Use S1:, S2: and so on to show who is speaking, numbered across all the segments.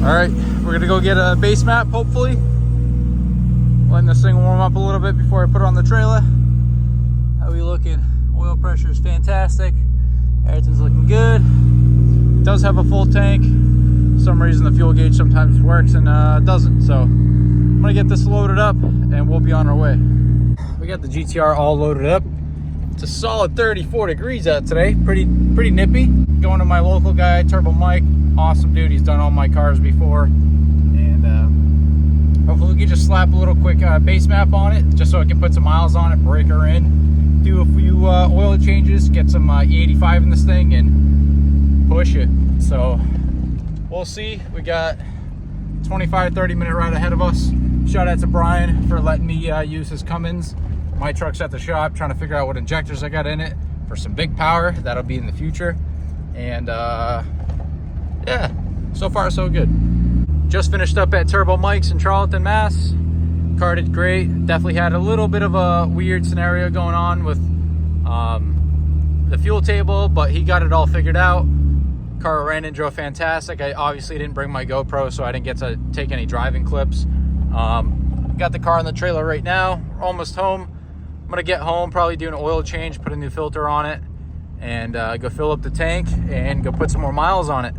S1: All right, we're gonna go get a base map, hopefully. Letting this thing warm up a little bit before I put it on the trailer. How we looking? Oil pressure is fantastic. Everything's looking good. It does have a full tank. For some reason the fuel gauge sometimes works and doesn't. So I'm gonna get this loaded up and we'll be on our way. We got the GTR all loaded up. It's a solid 34 degrees out today. Pretty nippy. Going to my local guy, Turbo Mike. Awesome dude. He's done all my cars before. And hopefully we can just slap a little quick base map on it, just so I can put some miles on it, break her in, do a few oil changes, get some E85 in this thing, and push it. So we'll see. We got 25-30 minute ride ahead of us. Shout out to Brian for letting me use his Cummins. My truck's at the shop, trying to figure out what injectors I got in it for some big power. That'll be in the future. And yeah, so far so good. Just finished up at Turbo Mike's in Charlton, Mass. Car did great. Definitely had a little bit of a weird scenario going on with the fuel table, but he got it all figured out. Car ran and drove fantastic. I obviously didn't bring my GoPro, so I didn't get to take any driving clips. Got the car in the trailer right now. We're almost home. I'm gonna get home, probably do an oil change, put a new filter on it, and go fill up the tank and go put some more miles on it.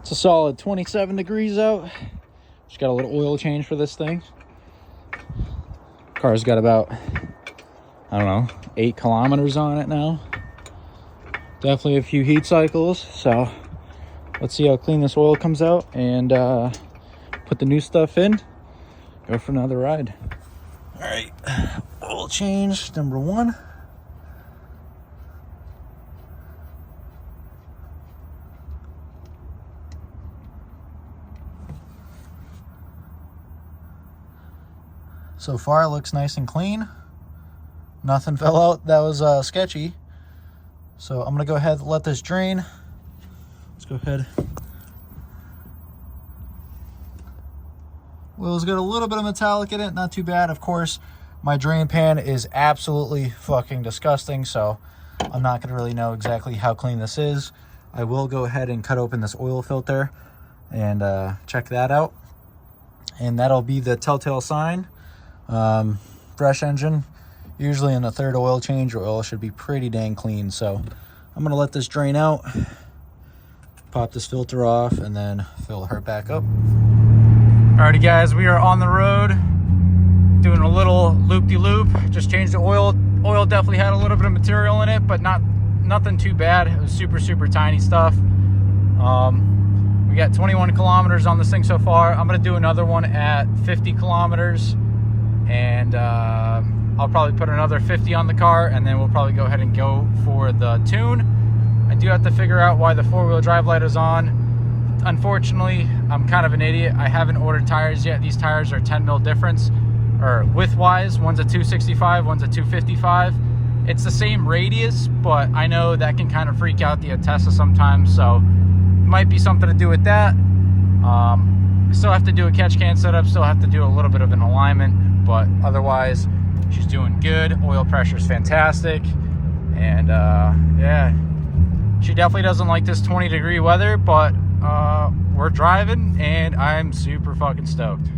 S1: It's a solid 27 degrees out. Just got a little oil change for this thing. Car's got about, I don't know, 8 kilometers on it now. Definitely a few heat cycles. So let's see how clean this oil comes out and put the new stuff in. Go for another ride. All right, oil change number 1. So far it looks nice and clean. Nothing fell out that was sketchy. So I'm gonna go ahead and let this drain. Let's go ahead. Oil's got a little bit of metallic in it, not too bad. Of course, my drain pan is absolutely fucking disgusting, so I'm not gonna really know exactly how clean this is. I will go ahead and cut open this oil filter and check that out. And that'll be the telltale sign. Fresh engine, usually in the 3rd oil change, your oil should be pretty dang clean. So I'm gonna let this drain out, pop this filter off, and then fill her back up. Alrighty guys, we are on the road doing a little loop-de-loop. Just changed the oil. Oil definitely had a little bit of material in it, but nothing too bad. It was super tiny stuff. We got 21 kilometers on this thing so far. I'm gonna do another one at 50 kilometers. And I'll probably put another 50 on the car, and then we'll probably go ahead and go for the tune. I do have to figure out why the 4-wheel drive light is on. Unfortunately, I'm kind of an idiot. I haven't ordered tires yet. These tires are 10 mil difference, or width-wise. One's a 265, one's a 255. It's the same radius, but I know that can kind of freak out the Tesla sometimes, so it might be something to do with that. Still have to do a catch can setup, still have to do a little bit of an alignment, but otherwise she's doing good. Oil pressure is fantastic, and yeah, she definitely doesn't like this 20-degree weather, but we're driving and I'm super fucking stoked.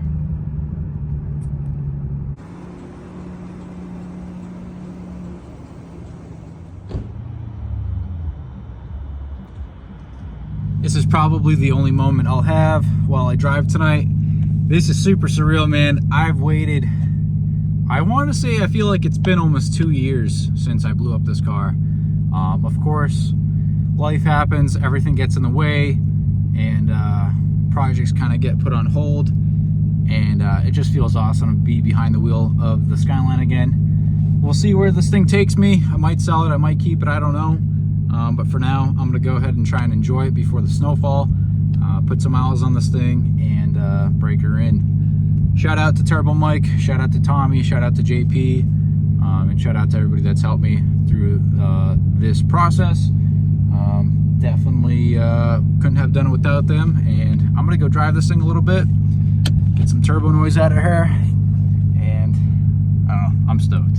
S1: This is probably the only moment I'll have while I drive tonight. This is super surreal, man. I've waited, I want to say, I feel like it's been almost 2 years since I blew up this car. Of course, life happens, everything gets in the way, and projects kind of get put on hold, and it just feels awesome to be behind the wheel of the Skyline again. We'll see where this thing takes me. I might sell it, I might keep it, I don't know. But for now, I'm gonna go ahead and try and enjoy it before the snowfall. Put some miles on this thing and break her in. Shout out to Turbo Mike, shout out to Tommy, shout out to JP, and shout out to everybody that's helped me through this process. Definitely couldn't have done it without them. And I'm gonna go drive this thing a little bit, get some turbo noise out of her, and I don't know, I'm stoked.